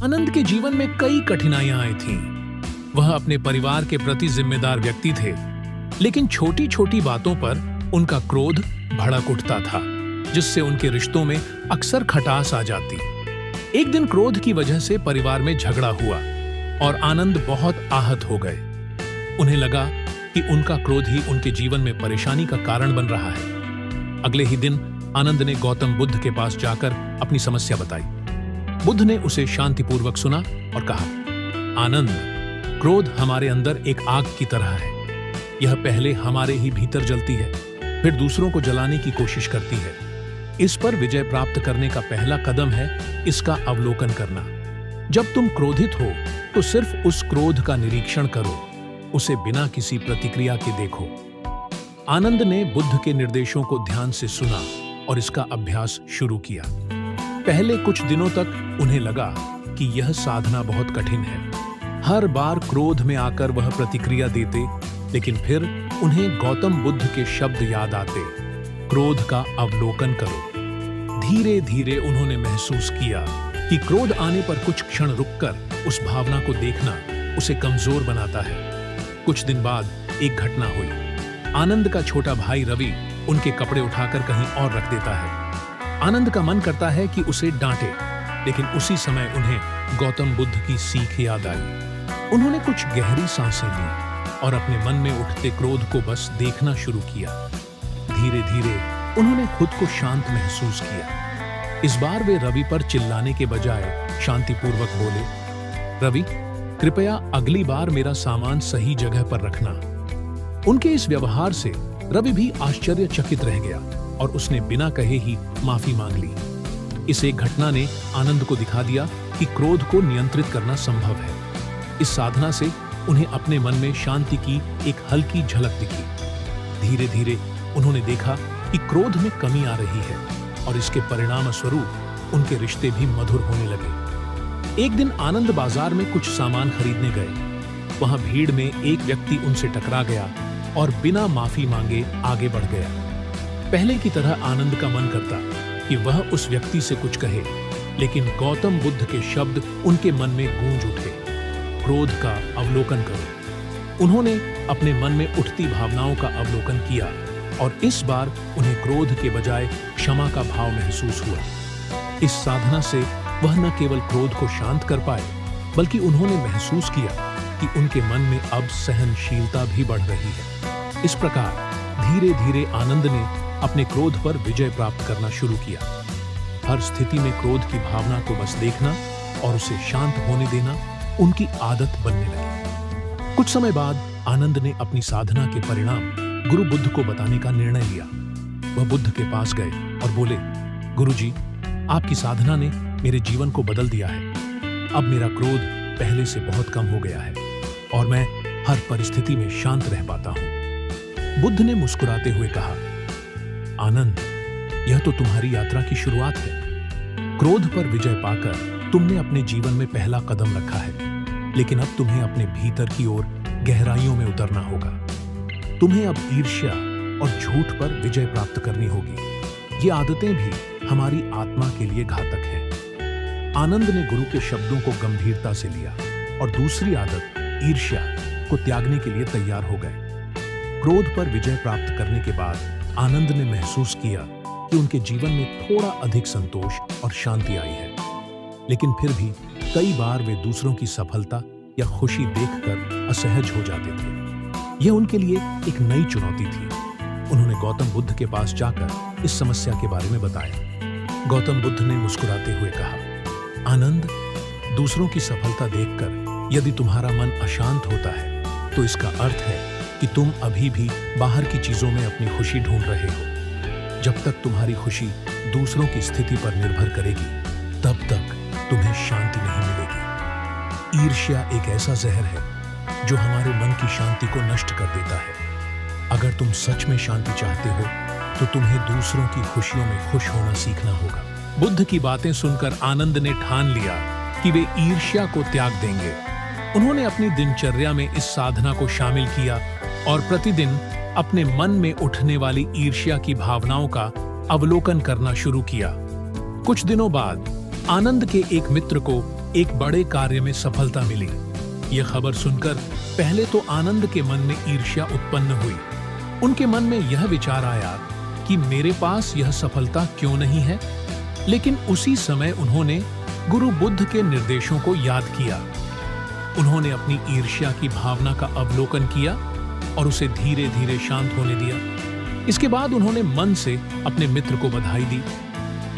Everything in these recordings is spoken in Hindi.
आनंद के जीवन में कई कठिनाइयां आई थीं। वह अपने परिवार के प्रति जिम्मेदार व्यक्ति थे, लेकिन छोटी छोटी बातों पर उनका क्रोध भड़क उठता था, जिससे उनके रिश्तों में अक्सर खटास आ जाती। एक दिन क्रोध की वजह से परिवार में झगड़ा हुआ और आनंद बहुत आहत हो गए। उन्हें लगा कि उनका क्रोध ही उनके जीवन में परेशानी का कारण बन रहा है। अगले ही दिन आनंद ने गौतम बुद्ध के पास जाकर अपनी समस्या बताई। बुद्ध ने उसे शांतिपूर्वक सुना और कहा, आनंद, क्रोध हमारे अंदर एक आग की तरह है। यह पहले हमारे ही भीतर जलती है, फिर दूसरों को जलाने की कोशिश करती है। इस पर विजय प्राप्त करने का पहला कदम है इसका अवलोकन करना। जब तुम क्रोधित हो तो सिर्फ उस क्रोध का निरीक्षण करो, उसे बिना किसी प्रतिक्रिया के देखो। आनंद ने बुद्ध के निर्देशों को ध्यान से सुना और इसका अभ्यास शुरू किया। पहले कुछ दिनों तक उन्हें लगा कि यह साधना बहुत कठिन है। हर बार क्रोध में आकर वह प्रतिक्रिया देते, लेकिन फिर उन्हें गौतम बुद्ध के शब्द याद आते, क्रोध का अवलोकन करो। धीरे धीरे उन्होंने महसूस किया कि क्रोध आने पर कुछ क्षण रुककर उस भावना को देखना उसे कमजोर बनाता है। कुछ दिन बाद एक घटना हुई। आनंद का छोटा भाई रवि उनके कपड़े उठाकर कहीं और रख देता है। आनंद का मन करता है कि उसे डांटे, लेकिन उसी समय उन्हें गौतम बुद्ध की सीख याद आई। उन्होंने कुछ गहरी सांसें ली और अपने मन में उठते क्रोध को बस देखना शुरू किया। धीरे धीरे उन्होंने खुद को शांत महसूस किया। इस बार वे रवि पर चिल्लाने के बजाय शांतिपूर्वक बोले, रवि, कृपया अगली बार मेरा सामान सही जगह पर रखना। उनके इस व्यवहार से रवि भी आश्चर्यचकित रह गया और उसने बिना कहे ही माफी मांग ली। इस एक घटना ने आनंद को दिखा दिया कि क्रोध को नियंत्रित करना संभव है। इस साधना से उन्हें अपने मन में शांति की एक हल्की झलक दिखी। धीरे धीरे उन्होंने देखा कि क्रोध में कमी आ रही है और इसके परिणाम स्वरूप उनके रिश्ते भी मधुर होने लगे। एक दिन आनंद बाजार में कुछ सामान खरीदने गए। वहां भीड़ में एक व्यक्ति उनसे टकरा गया और बिना माफी मांगे आगे बढ़ गया। पहले की तरह आनंद का मन करता कि वह उस व्यक्ति से कुछ कहे, लेकिन गौतम बुद्ध के शब्द उनके मन में गूंज उठे, क्रोध का अवलोकन करो। उन्होंने अपने मन में उठती भावनाओं का अवलोकन किया और इस बार उन्हें क्रोध के बजाय क्षमा का भाव महसूस हुआ। इस साधना से वह न केवल क्रोध को शांत कर पाए, बल्कि उन्होंने महसूस किया कि उनके मन में अब सहनशीलता भी बढ़ रही है। इस प्रकार धीरे धीरे आनंद ने अपने क्रोध पर विजय प्राप्त करना शुरू किया। हर स्थिति में क्रोध की भावना को बस देखना और उसे शांत होने देना उनकी आदत बनने लगी। कुछ समय बाद आनंद ने अपनी साधना के परिणाम गुरु बुद्ध को बताने का निर्णय लिया। वह बुद्ध के पास गए और बोले, गुरुजी, आपकी साधना ने मेरे जीवन को बदल दिया है। अब मेरा क्रोध पहले से बहुत कम हो गया है और मैं हर परिस्थिति में शांत रह पाता हूं। बुद्ध ने मुस्कुराते हुए कहा, आनंद, यह तो तुम्हारी यात्रा की शुरुआत है। क्रोध पर विजय पाकर तुमने अपने जीवन में पहला कदम रखा है, लेकिन अब तुम्हें अपने भीतर की ओर गहराइयों में उतरना होगा। तुम्हें अब ईर्ष्या और झूठ पर विजय प्राप्त करनी होगी। ये आदतें भी हमारी आत्मा के लिए घातक हैं। आनंद ने गुरु के शब्दों को गंभीरता से लिया और दूसरी आदत, ईर्ष्या, को त्यागने के लिए तैयार हो गए। क्रोध पर विजय प्राप्त करने के बाद आनंद ने महसूस किया कि उनके जीवन में थोड़ा अधिक संतोष और शांति आई है, लेकिन फिर भी कई बार वे दूसरों की सफलता या खुशी देखकर असहज हो जाते थे। यह उनके लिए एक नई चुनौती थी। उन्होंने गौतम बुद्ध के पास जाकर इस समस्या के बारे में बताया। गौतम बुद्ध ने मुस्कुराते हुए कहा, आनंद, दूसरों की सफलता देखकर यदि तुम्हारा मन अशांत होता है तो इसका अर्थ है कि तुम अभी भी बाहर की चीजों में अपनी खुशी ढूंढ रहे हो। जब तक तुम्हारी खुशी दूसरों की स्थिति पर निर्भर करेगी, तब तक तुम्हें शांति नहीं मिलेगी। ईर्ष्या एक ऐसा जहर है जो हमारे मन की शांति को नष्ट कर देता है। अगर तुम सच में शांति चाहते हो तो तुम्हें दूसरों की खुशियों में खुश होना सीखना होगा। बुद्ध की बातें सुनकर आनंद ने ठान लिया कि वे ईर्ष्या को त्याग देंगे। उन्होंने अपनी दिनचर्या में इस साधना को शामिल किया और प्रतिदिन अपने मन में उठने वाली ईर्ष्या की भावनाओं का अवलोकन करना शुरू किया। कुछ दिनों बाद आनंद के एक मित्र को एक बड़े कार्य में सफलता मिली। यह खबर सुनकर पहले तो आनंद के मन में ईर्ष्या उत्पन्न हुई। उनके मन में यह विचार आया कि मेरे पास यह सफलता क्यों नहीं है। लेकिन उसी समय उन्होंने गुरु बुद्ध के निर्देशों को याद किया। उन्होंने अपनी ईर्ष्या की भावना का अवलोकन किया और उसे धीरे धीरे शांत होने दिया। इसके बाद उन्होंने मन से अपने मित्र को बधाई दी।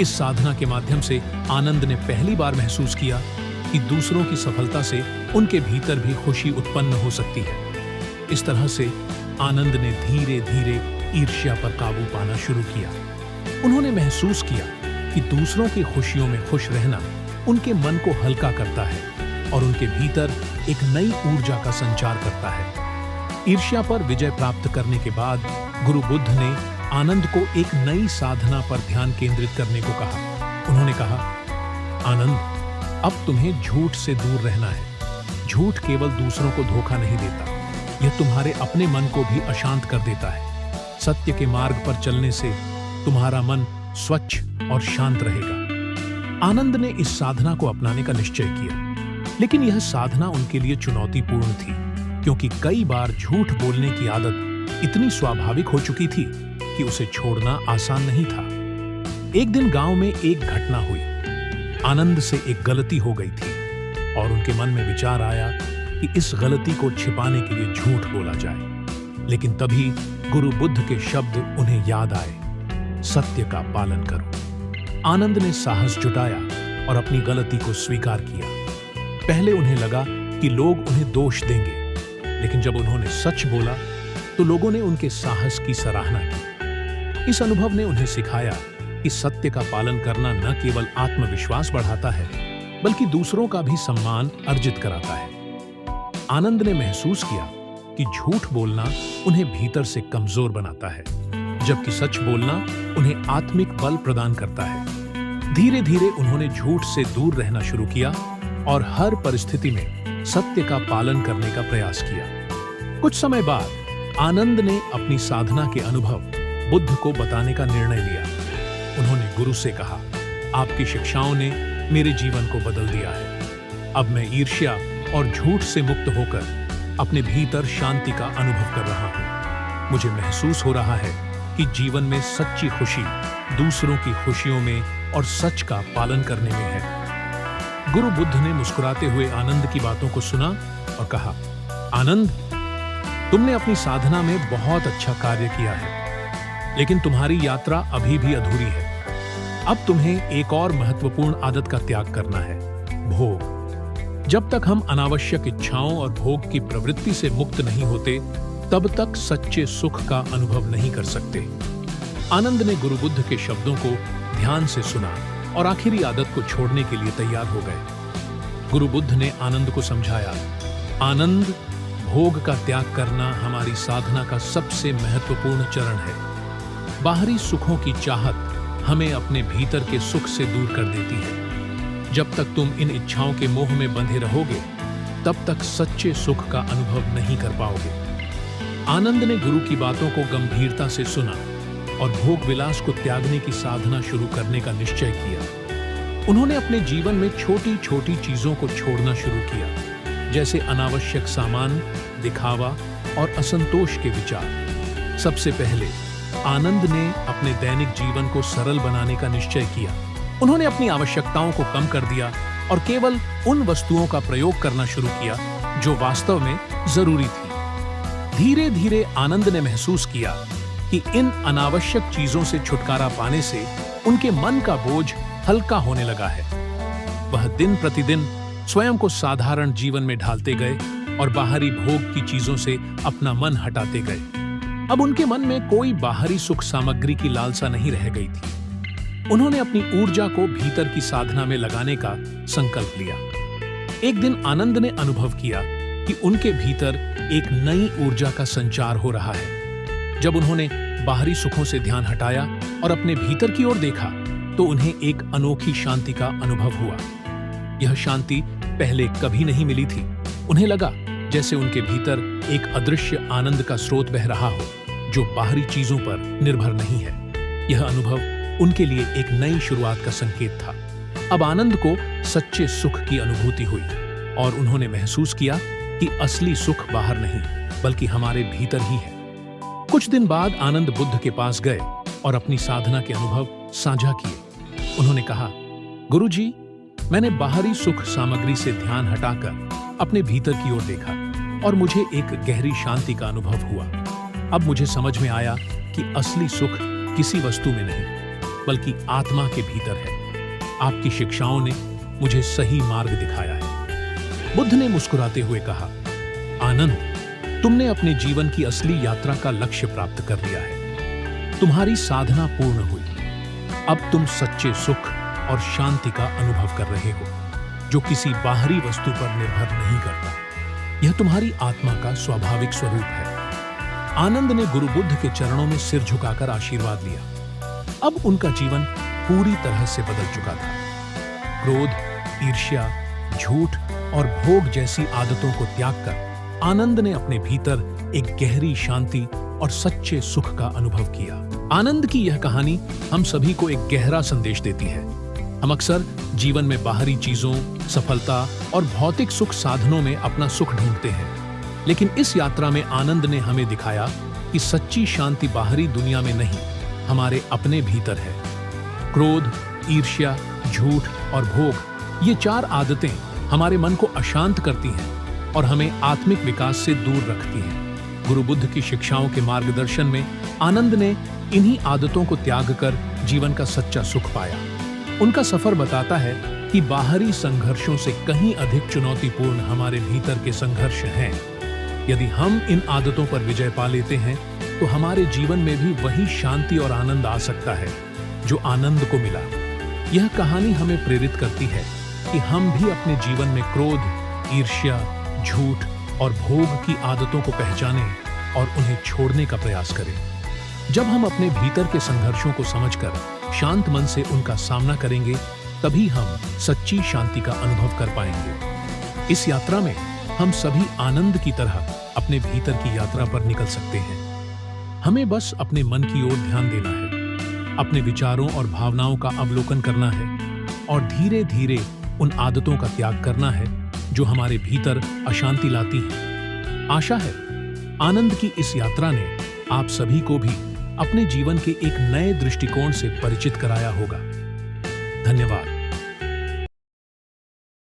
इस साधना के माध्यम से आनंद ने पहली बार महसूस किया कि दूसरों की सफलता से उनके भीतर भी खुशी उत्पन्न हो सकती है। इस तरह से आनंद ने धीरे धीरे ईर्ष्या पर काबू पाना शुरू किया। उन्होंने महसूस किया कि दूसरों की खुशियों में खुश रहना उनके मन को हल्का करता है और उनके भीतर एक नई ऊर्जा का संचार करता है। ईर्ष्या पर विजय प्राप्त करने के बाद गुरु बुद्ध ने आनंद को एक नई साधना पर ध्यान केंद्रित करने को कहा। उन्होंने कहा, आनंद, अब तुम्हें झूठ से दूर रहना है। झूठ केवल दूसरों को धोखा नहीं देता, यह तुम्हारे अपने मन को भी अशांत कर देता है। सत्य के मार्ग पर चलने से तुम्हारा मन स्वच्छ और शांत रहेगा। आनंद ने इस साधना को अपनाने का निश्चय किया, लेकिन यह साधना उनके लिए चुनौतीपूर्ण थी, क्योंकि कई बार झूठ बोलने की आदत इतनी स्वाभाविक हो चुकी थी कि उसे छोड़ना आसान नहीं था। एक दिन गांव में एक घटना हुई। आनंद से एक गलती हो गई थी और उनके मन में विचार आया कि इस गलती को छिपाने के लिए झूठ बोला जाए। लेकिन तभी गुरु बुद्ध के शब्द उन्हें याद आए, सत्य का पालन करो। आनंद ने साहस जुटाया और अपनी गलती को स्वीकार किया। पहले उन्हें लगा कि लोग उन्हें दोष देंगे, लेकिन जब उन्होंने सच बोला तो लोगों ने उनके साहस की सराहना की। इस अनुभव ने उन्हें सिखाया कि सत्य का पालन करना न केवल आत्मविश्वास बढ़ाता है, बल्कि दूसरों का भी सम्मान अर्जित कराता है। आनंद ने महसूस किया कि झूठ बोलना उन्हें भीतर से कमजोर बनाता है, जबकि सच बोलना उन्हें आत्मिक बल प्रदान करता है। धीरे धीरे उन्होंने झूठ से दूर रहना शुरू किया और हर परिस्थिति में सत्य का पालन करने का प्रयास किया। कुछ समय बाद आनंद ने अपनी साधना के अनुभव बुद्ध को बताने का निर्णय लिया। उन्होंने गुरु से कहा, आपकी शिक्षाओं ने मेरे जीवन को बदल दिया है। अब मैं ईर्ष्या और झूठ से मुक्त होकर अपने भीतर शांति का अनुभव कर रहा हूँ। मुझे महसूस हो रहा है कि जीवन में सच्ची खुशी दूसरों की खुशियों में और सच का पालन करने में है। गुरु बुद्ध ने मुस्कुराते हुए आनंद की बातों को सुना और कहा, आनंद, तुमने अपनी साधना में बहुत अच्छा कार्य किया है, लेकिन तुम्हारी यात्रा अभी भी अधूरी है। अब तुम्हें एक और महत्वपूर्ण आदत का त्याग करना है, भोग। जब तक हम अनावश्यक इच्छाओं और भोग की प्रवृत्ति से मुक्त नहीं होते, तब तक सच्चे सुख का अनुभव नहीं कर सकते। आनंद ने गुरु बुद्ध के शब्दों को ध्यान से सुना और आखिरी आदत को छोड़ने के लिए तैयार हो गए। गुरु बुद्ध ने आनंद को समझाया, आनंद, भोग का त्याग करना हमारी साधना का सबसे महत्वपूर्ण चरण है। बाहरी सुखों की चाहत हमें अपने भीतर के सुख से दूर कर देती है। जब तक तुम इन इच्छाओं के मोह में बंधे रहोगे, तब तक सच्चे सुख का अनुभव नहीं कर पाओगे। आनंद ने गुरु की बातों को गंभीरता से सुना और भोग विलास को त्यागने की साधना शुरू करने का निश्चय किया। उन्होंने अपने जीवन में छोटी छोटी चीजों को छोड़ना शुरू किया, जैसे अनावश्यक सामान, दिखावा और असंतोष के विचार। सबसे पहले आनंद ने अपने दैनिक जीवन को सरल बनाने का निश्चय किया। उन्होंने अपनी आवश्यकताओं को कम कर दिया और केवल उन वस्तुओं का प्रयोग करना शुरू किया जो वास्तव में जरूरी थी। धीरे धीरे आनंद ने महसूस किया कि इन अनावश्यक चीजों से छुटकारा पाने से उनके मन का बोझ हल्का होने लगा है। वह दिन प्रतिदिन स्वयं को साधारण जीवन में ढालते गए और बाहरी भोग की चीजों से अपना मन हटाते गए। अब उनके मन में कोई बाहरी सुख सामग्री की लालसा नहीं रह गई थी। उन्होंने अपनी ऊर्जा को भीतर की साधना में लगाने का संकल्प लिया। एक दिन आनंद ने अनुभव किया कि उनके भीतर एक नई ऊर्जा का संचार हो रहा है। जब उन्होंने बाहरी सुखों से ध्यान हटाया और अपने भीतर की ओर देखा, तो उन्हें एक अनोखी शांति का अनुभव हुआ। यह शांति पहले कभी नहीं मिली थी। उन्हें लगा जैसे उनके भीतर एक अदृश्य आनंद का स्रोत बह रहा हो, जो बाहरी चीजों पर निर्भर नहीं है। यह अनुभव उनके लिए एक नई शुरुआत का संकेत था। अब आनंद को सच्चे सुख की अनुभूति हुई और उन्होंने महसूस किया कि असली सुख बाहर नहीं बल्कि हमारे भीतर ही है। कुछ दिन बाद आनंद बुद्ध के पास गए और अपनी साधना के अनुभव साझा किए। उन्होंने कहा, गुरुजी, मैंने बाहरी सुख सामग्री से ध्यान हटाकर अपने भीतर की ओर देखा और मुझे एक गहरी शांति का अनुभव हुआ। अब मुझे समझ में आया कि असली सुख किसी वस्तु में नहीं बल्कि आत्मा के भीतर है। आपकी शिक्षाओं ने मुझे सही मार्ग दिखाया है। बुद्ध ने मुस्कुराते हुए कहा, आनंद, तुमने अपने जीवन की असली यात्रा का लक्ष्य प्राप्त कर लिया है। तुम्हारी साधना पूर्ण हुई। अब तुम सच्चे सुख और शांति का अनुभव कर रहे हो, जो किसी बाहरी वस्तु पर निर्भर नहीं करता। यह तुम्हारी आत्मा का स्वाभाविक स्वरूप है। आनंद ने गुरु बुद्ध के चरणों में सिर झुकाकर आशीर्वाद लिया। अब उनका जीवन पूरी तरह से बदल चुका था। क्रोध, ईर्ष्या, झूठ और भोग जैसी आदतों को त्याग कर आनंद ने अपने भीतर एक गहरी शांति और सच्चे सुख का अनुभव किया। आनंद की यह कहानी हम सभी को एक गहरा संदेश देती है। हम अक्सर जीवन में बाहरी चीजों, सफलता और भौतिक सुख साधनों में अपना सुख ढूंढते हैं, लेकिन इस यात्रा में आनंद ने हमें दिखाया कि सच्ची शांति बाहरी दुनिया में नहीं, हमारे अपने भीतर है। क्रोध, ईर्ष्या, झूठ और भोग, ये 4 आदतें हमारे मन को अशांत करती हैं और हमें आत्मिक विकास से दूर रखती हैं। गुरु बुद्ध की शिक्षाओं के मार्गदर्शन में आनंद ने इन्हीं आदतों को त्याग कर जीवन का सच्चा सुख पाया। उनका सफर बताता है कि बाहरी संघर्षों से कहीं अधिक चुनौतीपूर्ण हमारे भीतर के संघर्ष हैं। यदि हम इन आदतों पर विजय पा लेते हैं तो हमारे जीवन में भी वही शांति और आनंद आ सकता है जो आनंद को मिला। यह कहानी हमें प्रेरित करती है कि हम भी अपने जीवन में क्रोध, ईर्ष्या, झूठ और भोग की आदतों को पहचानें और उन्हें छोड़ने का प्रयास करें। जब हम अपने भीतर के संघर्षों को समझकर शांत मन से उनका सामना करेंगे, तभी हम सच्ची शांति का अनुभव कर पाएंगे। इस यात्रा में हम सभी आनंद की तरह अपने भीतर की यात्रा पर निकल सकते हैं। हमें बस अपने मन की ओर ध्यान देना है, अपने विचारों और भावनाओं का अवलोकन करना है और धीरे धीरे उन आदतों का त्याग करना है जो हमारे भीतर अशांति लाती हैं। आशा है आनंद की इस यात्रा ने आप सभी को भी अपने जीवन के एक नए दृष्टिकोण से परिचित कराया होगा। धन्यवाद।